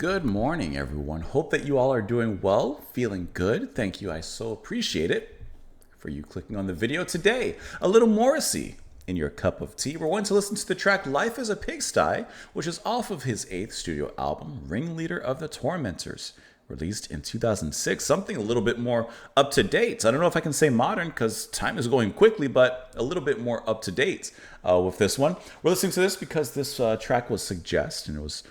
Good morning, everyone. Hope that you all are doing well, feeling good. Thank you. I so appreciate it for you clicking on the video today. A little Morrissey in your cup of tea. We're going to listen to the track Life is a Pigsty, which is off of his 8th studio album, Ringleader of the Tormentors, released in 2006. Something a little bit more up to date. I don't know if I can say modern because time is going quickly, but a little bit more up to date with this one. We're listening to this because this track was suggested and it was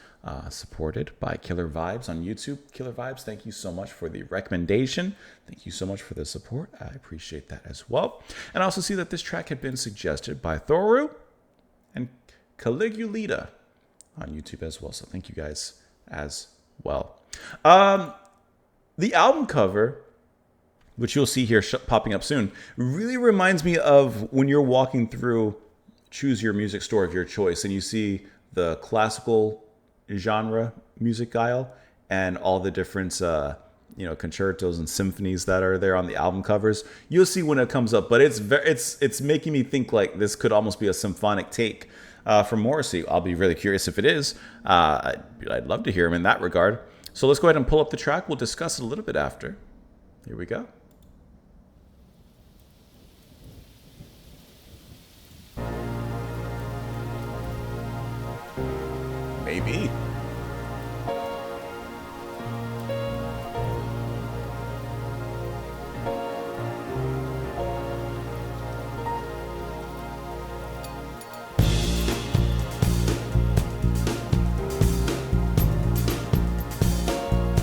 supported by Killer Vibes on YouTube. Killer Vibes, thank you so much for the recommendation. Thank you so much for the support. I appreciate that as well. And I also see that this track had been suggested by Thoru and Caligulita on YouTube as well. So thank you guys as well. The album cover, which you'll see here popping up soon, really reminds me of when you're walking through choose your music store of your choice and you see the classical genre music aisle and all the different concertos and symphonies that are there on the album covers. You'll see when it comes up, but it's making me think like this could almost be a symphonic take from Morrissey. I'll be really curious if it is. I'd love to hear him in that regard. So let's go ahead and pull up the track. We'll discuss it a little bit after. Here we go. Maybe.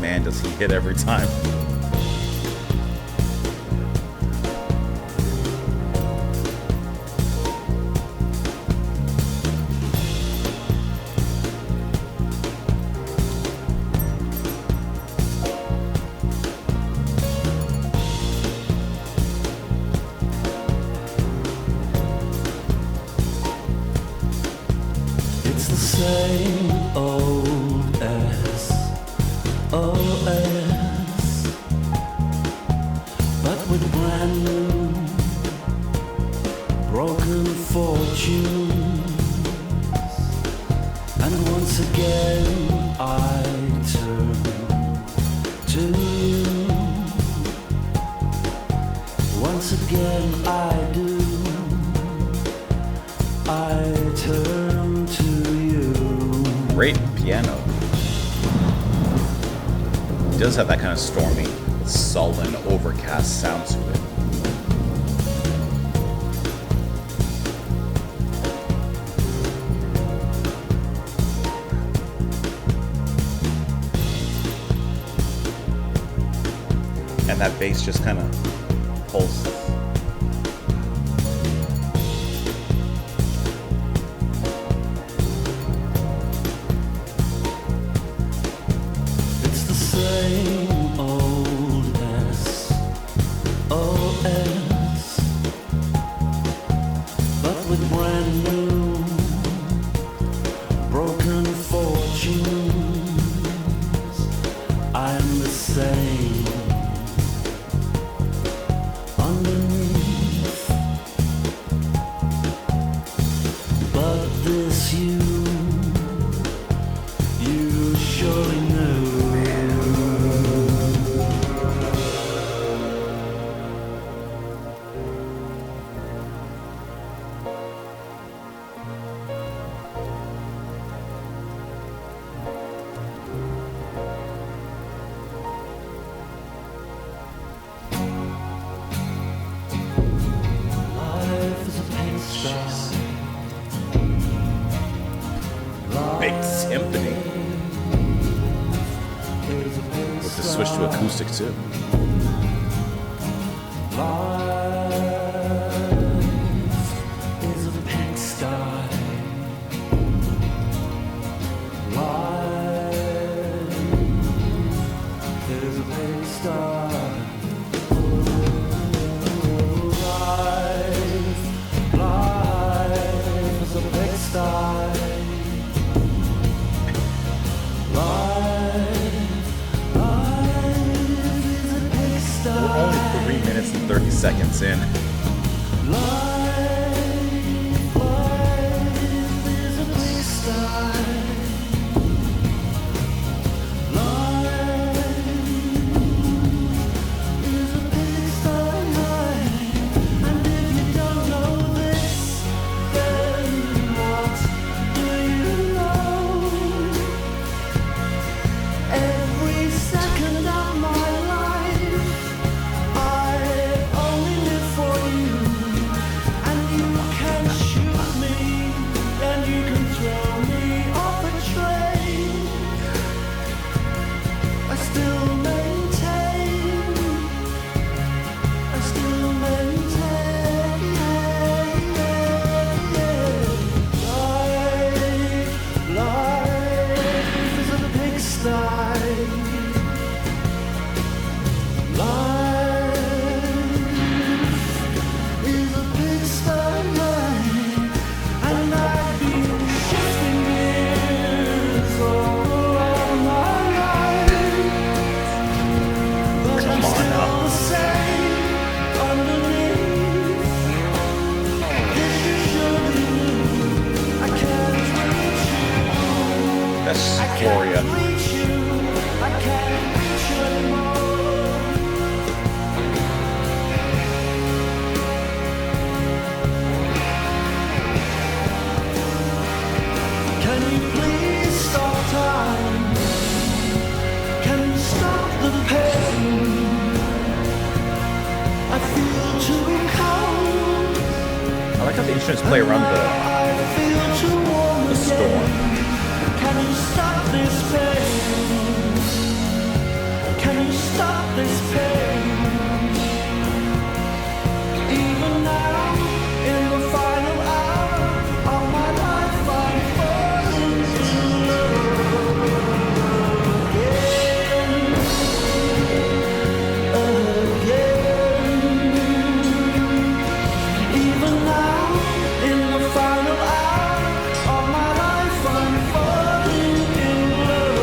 Man, does he hit every time. It's the same old SOS, but with brand new broken fortunes. And once again I turn to you. Once again I do. I turn to you. Great piano. It does have that kind of stormy, sullen, overcast sound to it. And that bass just kind of pulses. It's the same old SOS, but with brand new broken fortunes. I'm the same underneath, but this you surely knew. Life is a pigsty. Big symphony. With the switch to acoustic too. Life is a pigsty. Life is a pigsty. Life is a pigsty. We're only 3 minutes and 30 seconds in. That's Gloria. Can you please stop time? Can you stop the pain? I feel too cold. I like how the instruments play around I feel too warm the storm. Can you stop this pain? Can you stop this pain? Even now, in the final hour of my life, I'm falling in love again. Even now, in the final hour of my life, I'm falling in love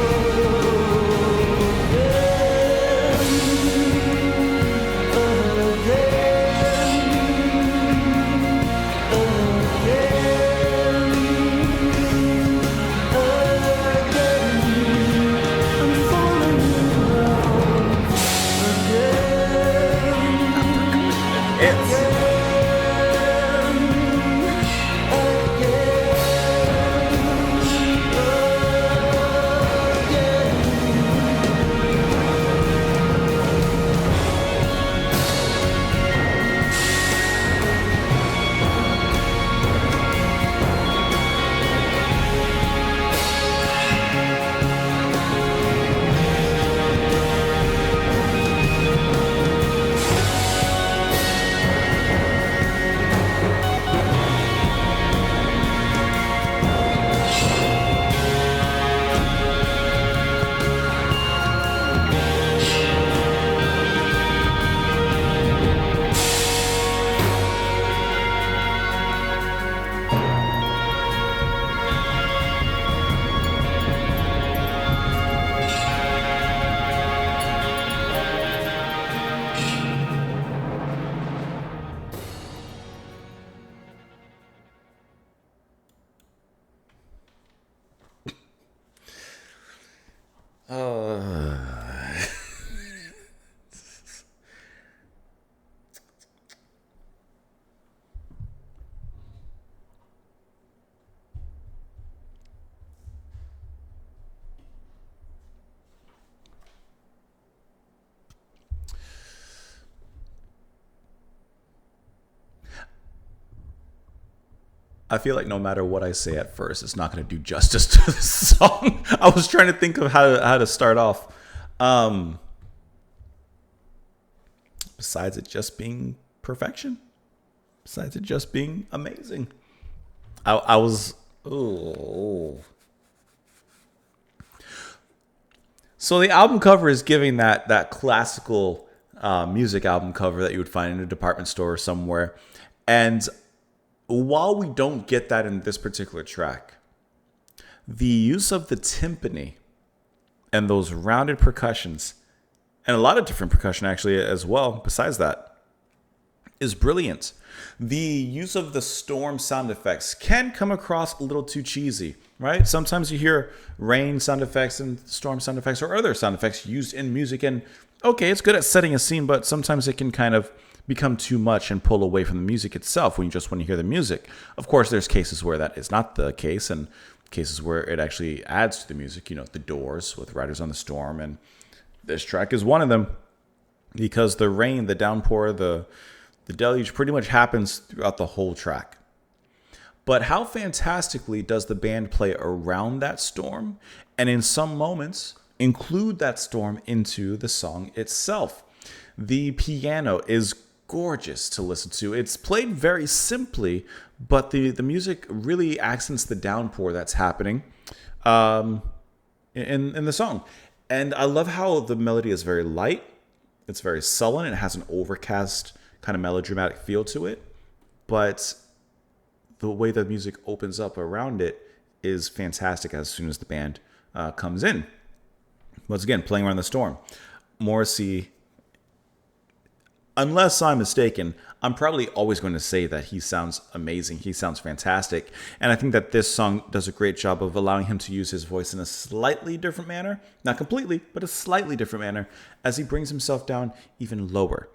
I feel like no matter what I say at first, it's not going to do justice to the song. I was trying to think of how to start off. Besides it just being perfection, besides it just being amazing, I was. Oh. So the album cover is giving that classical music album cover that you would find in a department store or somewhere, and while we don't get that in this particular track, the use of the timpani and those rounded percussions, and a lot of different percussion actually as well, besides that, is brilliant. The use of the storm sound effects can come across a little too cheesy, right? Sometimes you hear rain sound effects and storm sound effects or other sound effects used in music, and okay, it's good at setting a scene, but sometimes it can kind of become too much and pull away from the music itself when you just want to hear the music. Of course, there's cases where that is not the case, and cases where it actually adds to the music. You know, The Doors with Riders on the Storm, and this track is one of them because the rain, the downpour, the deluge pretty much happens throughout the whole track. But how fantastically does the band play around that storm, and in some moments include that storm into the song itself. The piano is gorgeous to listen to. It's played very simply, but the music really accents the downpour that's happening. in the song. And I love how the melody is very light. It's very sullen. It has an overcast kind of melodramatic feel to it. But the way the music opens up around it is fantastic as soon as the band comes in. Once again, playing around the storm. Morrissey, unless I'm mistaken, I'm probably always going to say that he sounds amazing. He sounds fantastic. And I think that this song does a great job of allowing him to use his voice in a slightly different manner. Not completely, but a slightly different manner as he brings himself down even lower.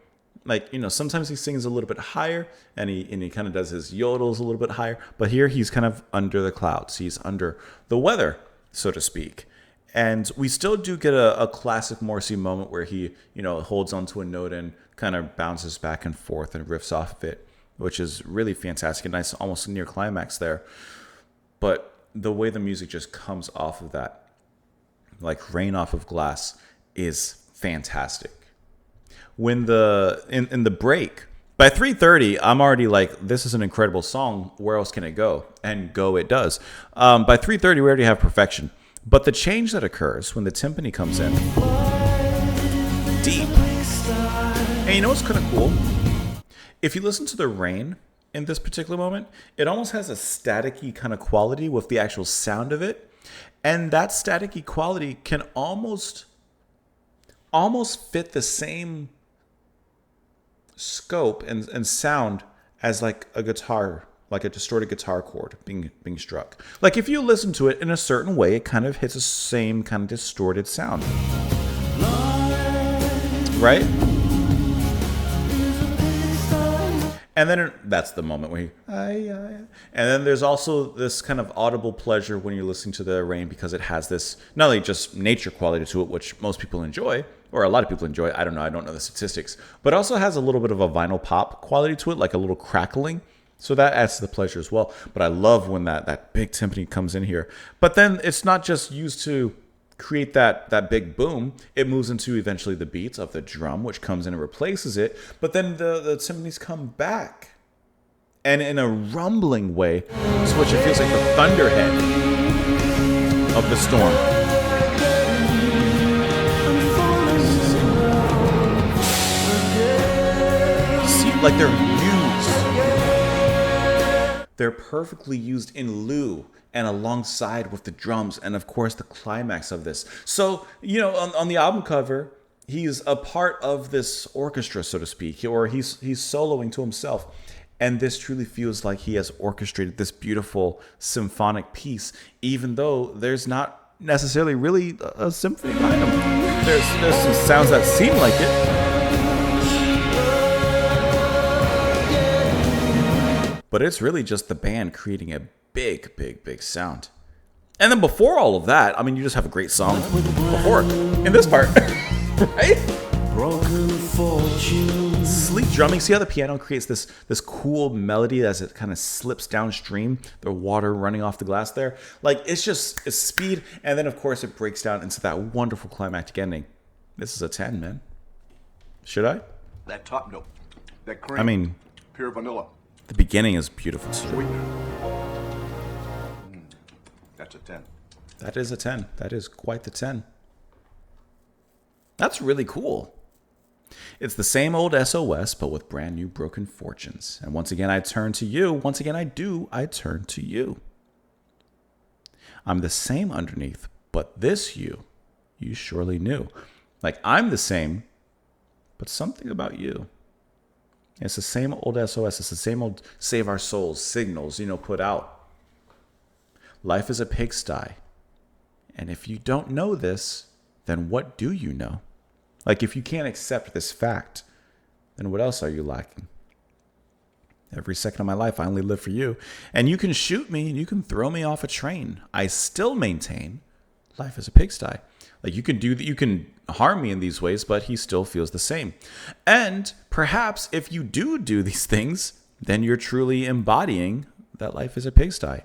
Like, sometimes he sings a little bit higher and he kind of does his yodels a little bit higher. But here he's kind of under the clouds. He's under the weather, so to speak. And we still do get a classic Morrissey moment where he, holds onto a note and kind of bounces back and forth and riffs off of it, which is really fantastic. A nice, almost near climax there. But the way the music just comes off of that, like rain off of glass, is fantastic. When in the break, by 3:30, I'm already like, this is an incredible song. Where else can it go? And go it does. By 3:30, we already have perfection. But the change that occurs when the timpani comes in, deep. And you know what's kind of cool? If you listen to the rain in this particular moment, it almost has a staticky kind of quality with the actual sound of it. And that staticky quality can almost fit the same scope and sound as like a guitar, like a distorted guitar chord being struck. Like if you listen to it in a certain way, it kind of hits the same kind of distorted sound. Right? And then that's the moment where and then there's also this kind of audible pleasure when you're listening to the rain because it has this, not only just nature quality to it, which most people enjoy, or a lot of people enjoy. I don't know the statistics, but also has a little bit of a vinyl pop quality to it, like a little crackling. So that adds to the pleasure as well. But I love when that big timpani comes in here. But then it's not just used to create that big boom. It moves into eventually the beats of the drum, which comes in and replaces it. But then the timpanis come back. And in a rumbling way, to which it feels like the thunderhead of the storm. See, like they're perfectly used in lieu and alongside with the drums and, of course, the climax of this. So, on the album cover, he's a part of this orchestra, so to speak, or he's soloing to himself. And this truly feels like he has orchestrated this beautiful symphonic piece, even though there's not necessarily really a symphony behind him. There's some sounds that seem like it. But it's really just the band creating a big, big, big sound. And then before all of that, you just have a great song before, in this part, right? Broken fortune. Sleek drumming. See how the piano creates this cool melody as it kind of slips downstream, the water running off the glass there. Like, it's speed. And then, of course, it breaks down into that wonderful climactic ending. This is a 10, man. Should I? That top note, that cream, pure vanilla. The beginning is beautiful too. Sweet. That's a 10. That is a 10. That is quite the 10. That's really cool. It's the same old SOS, but with brand new broken fortunes. And once again, I turn to you. Once again, I turn to you. I'm the same underneath, but this you surely knew. Like, I'm the same, but something about you. It's the same old SOS. It's the same old save our souls signals, put out. Life is a pigsty. And if you don't know this, then what do you know? Like, if you can't accept this fact, then what else are you lacking? Every second of my life, I only live for you. And you can shoot me and you can throw me off a train. I still maintain life is a pigsty. Like, you can harm me in these ways, but he still feels the same. And perhaps if you do these things, then you're truly embodying that life is a pigsty.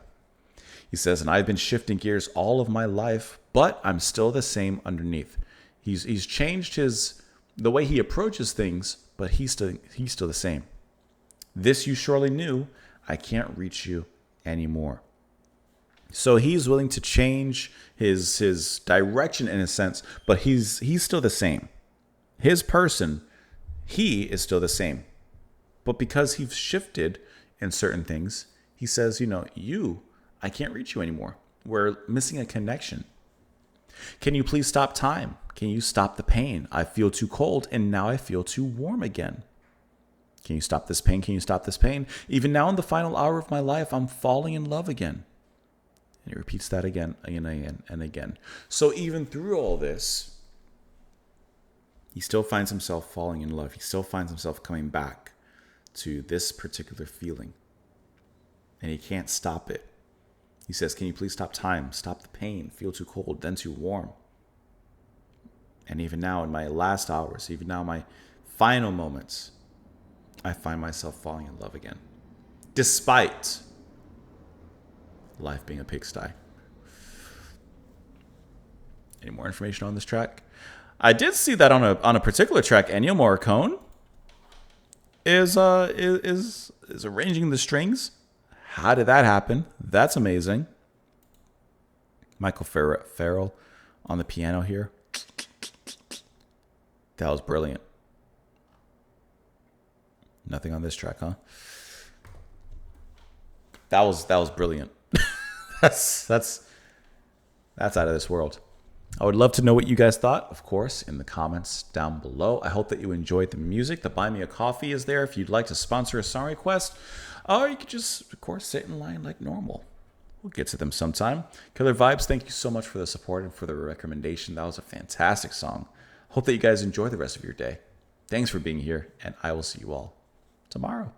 He says, and I've been shifting gears all of my life, but I'm still the same underneath. He's changed the way he approaches things, but he's still the same. This you surely knew, I can't reach you anymore. So he's willing to change his direction in a sense, but he's still the same. His person, he is still the same. But because he's shifted in certain things, he says, I can't reach you anymore. We're missing a connection. Can you please stop time? Can you stop the pain? I feel too cold and now I feel too warm again. Can you stop this pain? Can you stop this pain? Even now in the final hour of my life, I'm falling in love again. And he repeats that again and again and again. So even through all this, he still finds himself falling in love. He still finds himself coming back to this particular feeling. And he can't stop it. He says, can you please stop time? Stop the pain. Feel too cold, then too warm. And even now in my last hours, even now my final moments, I find myself falling in love again. Despite life being a pigsty. Any more information on this track? I did see that on a particular track, Ennio Morricone is arranging the strings. How did that happen? That's amazing. Michael Farrell on the piano here. That was brilliant. Nothing on this track, huh? That was brilliant. that's out of this world. I would love to know what you guys thought, of course, in the comments down below. I hope that you enjoyed the music. The Buy Me a Coffee is there if you'd like to sponsor a song request. Or you could just, of course, sit in line like normal. We'll get to them sometime. Killer Vibes, thank you so much for the support and for the recommendation. That was a fantastic song. Hope that you guys enjoy the rest of your day. Thanks for being here, and I will see you all tomorrow.